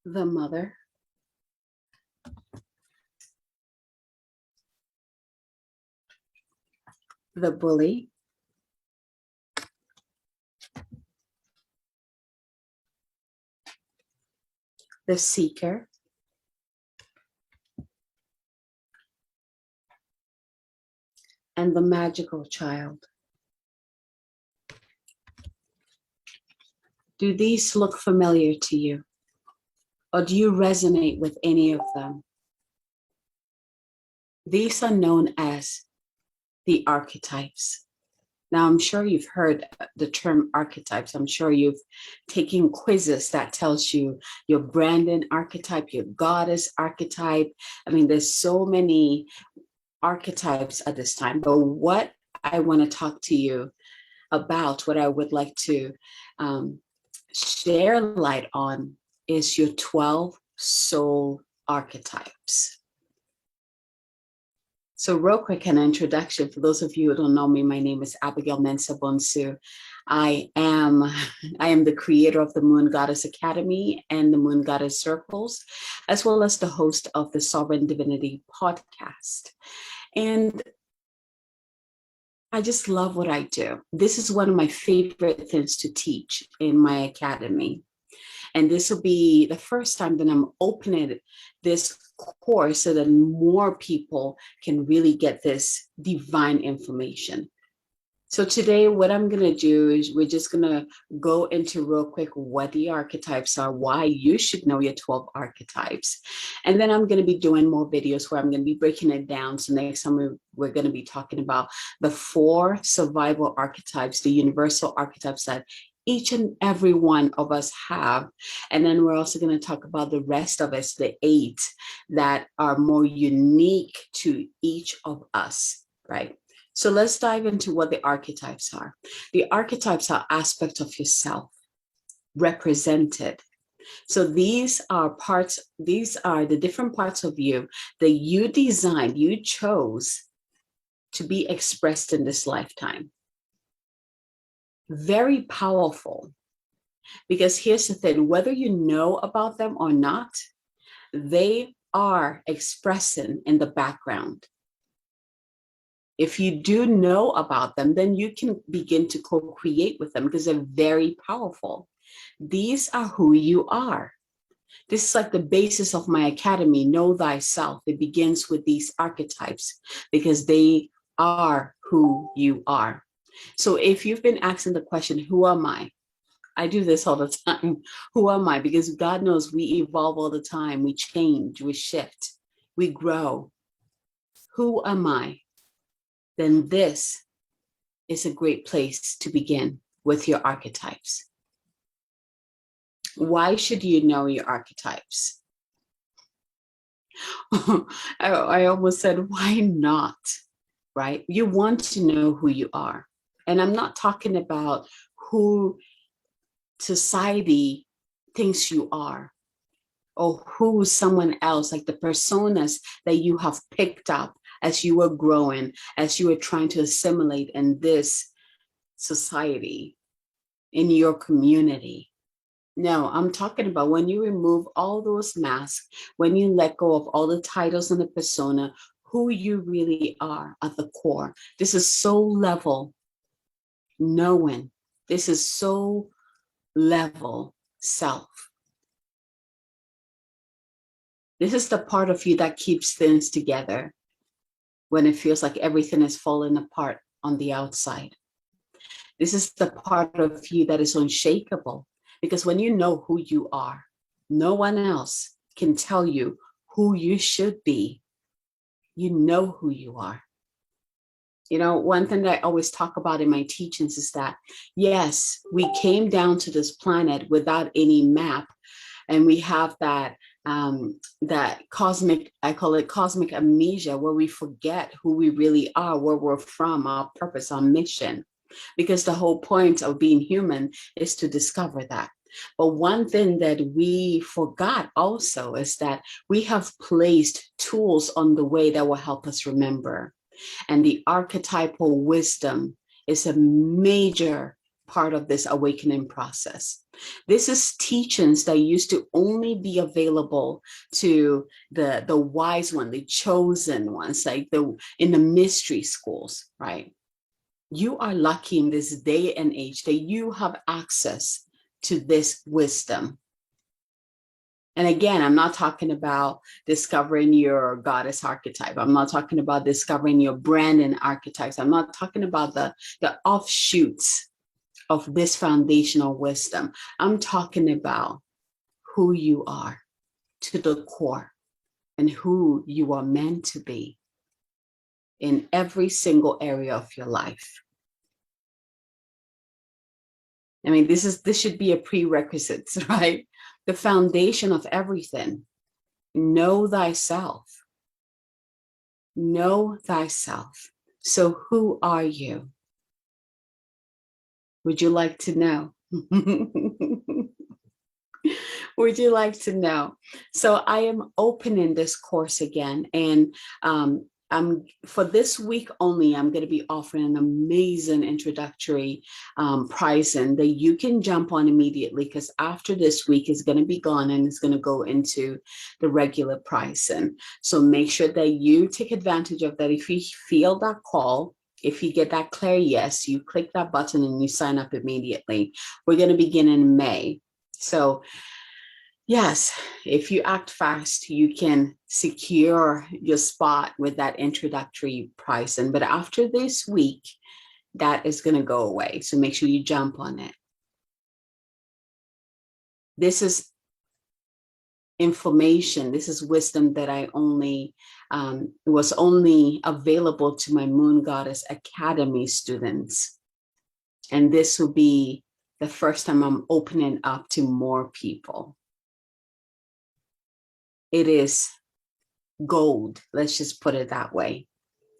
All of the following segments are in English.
the mother, the bully, the seeker, and the magical child. Do these look familiar to you? Or do you resonate with any of them? These are known as the archetypes. Now, I'm sure you've heard the term archetypes. I'm sure you've taken quizzes that tells you your Brandon archetype, your goddess archetype. I mean, there's so many archetypes at this time. But what I want to talk to you about, what I would like to share light on, is your 12 soul archetypes. So real quick, an introduction. For those of you who don't know me, my name is Abigail Mensah Bonsu. I am the creator of the Moon Goddess Academy and the Moon Goddess Circles, as well as the host of the Sovereign Divinity podcast. And I just love what I do. This is one of my favorite things to teach in my academy. And this will be the first time that I'm opening this course so that more people can really get this divine information. So today, what I'm going to do is we're just going to go into real quick what the archetypes are, why you should know your 12 archetypes. And then I'm going to be doing more videos where I'm going to be breaking it down. So next time we're going to be talking about the 4 survival archetypes, the universal archetypes that each and every one of us have. And then we're also going to talk about the rest of us, the 8 that are more unique to each of us, right? So let's dive into what the archetypes are. The archetypes are aspects of yourself represented. So these are the different parts of you that you designed, you chose to be expressed in this lifetime. Very powerful, because here's the thing, whether you know about them or not, they are expressing in the background. If you do know about them, then you can begin to co-create with them because they're very powerful. These are who you are. This is like the basis of my academy, Know Thyself. It begins with these archetypes because they are who you are. So if you've been asking the question, who am I? I do this all the time. Who am I? Because God knows we evolve all the time. We change, we shift, we grow. Who am I? Then this is a great place to begin with your archetypes. Why should you know your archetypes? I almost said, why not? Right? You want to know who you are. And I'm not talking about who society thinks you are or who someone else, like the personas that you have picked up as you were growing, as you were trying to assimilate in this society, in your community. No, I'm talking about when you remove all those masks, when you let go of all the titles and the persona, who you really are at the core. This is soul level knowing. This is soul level self. This is the part of you that keeps things together when it feels like everything is falling apart on the outside. This is the part of you that is unshakable, because when you know who you are, no one else can tell you who you should be. You know who you are. You know, one thing that I always talk about in my teachings is that, yes, we came down to this planet without any map, and we have that cosmic, I call it cosmic amnesia, where we forget who we really are, where we're from, our purpose, our mission, because the whole point of being human is to discover that. But one thing that we forgot also is that we have placed tools on the way that will help us remember. And the archetypal wisdom is a major part of this awakening process. This is teachings that used to only be available to the wise one, the chosen ones, like in the mystery schools, right? You are lucky in this day and age that you have access to this wisdom. And again, I'm not talking about discovering your goddess archetype. I'm not talking about discovering your brand and archetypes. I'm not talking about the offshoots of this foundational wisdom. I'm talking about who you are to the core and who you are meant to be in every single area of your life. I mean, this should be a prerequisite, right? The foundation of everything. Know thyself. Know thyself. So who are you? Would you like to know? Would you like to know? So I am opening this course again, and for this week only, I'm going to be offering an amazing introductory pricing that you can jump on immediately, because after this week is going to be gone and it's going to go into the regular pricing. So make sure that you take advantage of that. If you feel that call, if you get that clear yes, you click that button and you sign up immediately. We're going to begin in May. So yes, if you act fast, you can secure your spot with that introductory pricing. But after this week, that is going to go away. So make sure you jump on it. This is information. This is wisdom that I was only available to my Moon Goddess Academy students. And this will be the first time I'm opening up to more people. It is gold. Let's just put it that way.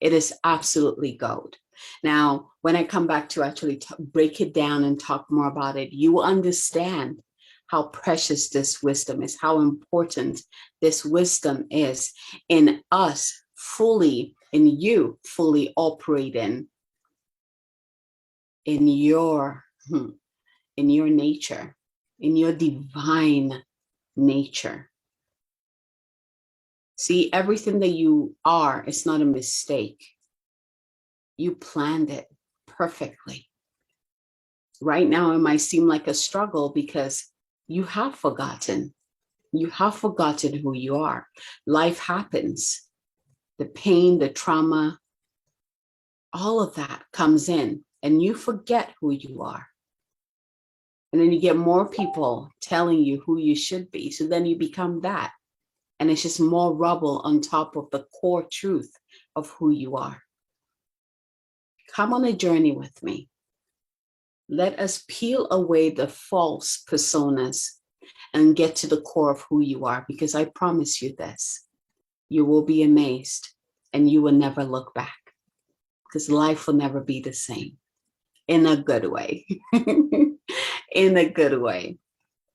It is absolutely gold. Now, when I come back to actually break it down and talk more about it, you will understand how precious this wisdom is, how important this wisdom is in us fully, in you fully operating in your nature, in your divine nature. See, everything that you are is not a mistake. You planned it perfectly. Right now, it might seem like a struggle because you have forgotten. You have forgotten who you are. Life happens. The pain, the trauma, all of that comes in and you forget who you are. And then you get more people telling you who you should be. So then you become that. And it's just more rubble on top of the core truth of who you are. Come on a journey with me. Let us peel away the false personas and get to the core of who you are, because I promise you this, you will be amazed and you will never look back, because life will never be the same, in a good way. In a good way.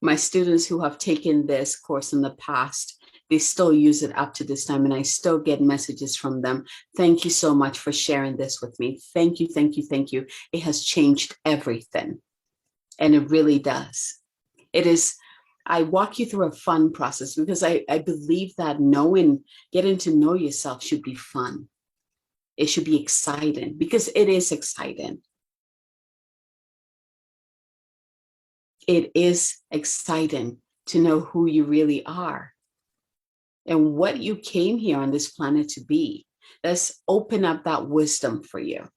My students who have taken this course in the past, they still use it up to this time, and I still get messages from them. Thank you so much for sharing this with me. Thank you, thank you, thank you. It has changed everything, and it really does. It is, I walk you through a fun process because I believe that getting to know yourself should be fun. It should be exciting, because it is exciting. It is exciting to know who you really are and what you came here on this planet to be. Let's open up that wisdom for you,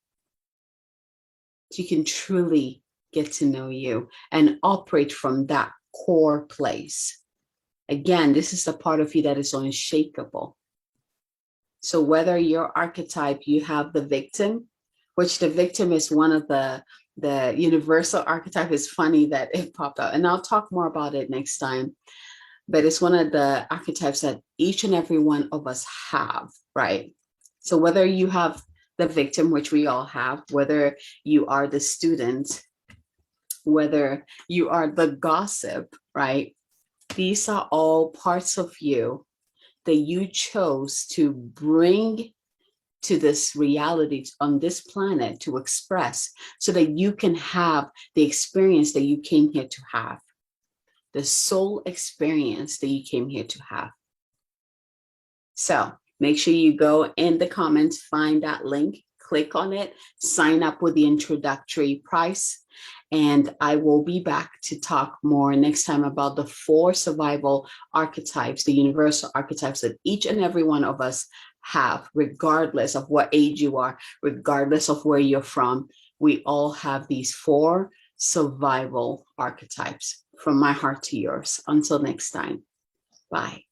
so you can truly get to know you and operate from that core place. Again, this is the part of you that is unshakable. So whether your archetype, you have the victim, which the victim is one of the universal archetype. Is funny that it popped out, and I'll talk more about it next time. But it's one of the archetypes that each and every one of us have, right? So whether you have the victim, which we all have, whether you are the student, whether you are the gossip, right? These are all parts of you that you chose to bring to this reality on this planet to express so that you can have the experience that you came here to have, the soul experience that you came here to have. So make sure you go in the comments, find that link, click on it, sign up with the introductory price. And I will be back to talk more next time about the 4 survival archetypes, the universal archetypes that each and every one of us have, regardless of what age you are, regardless of where you're from. We all have these 4 survival archetypes. From my heart to yours. Until next time, bye.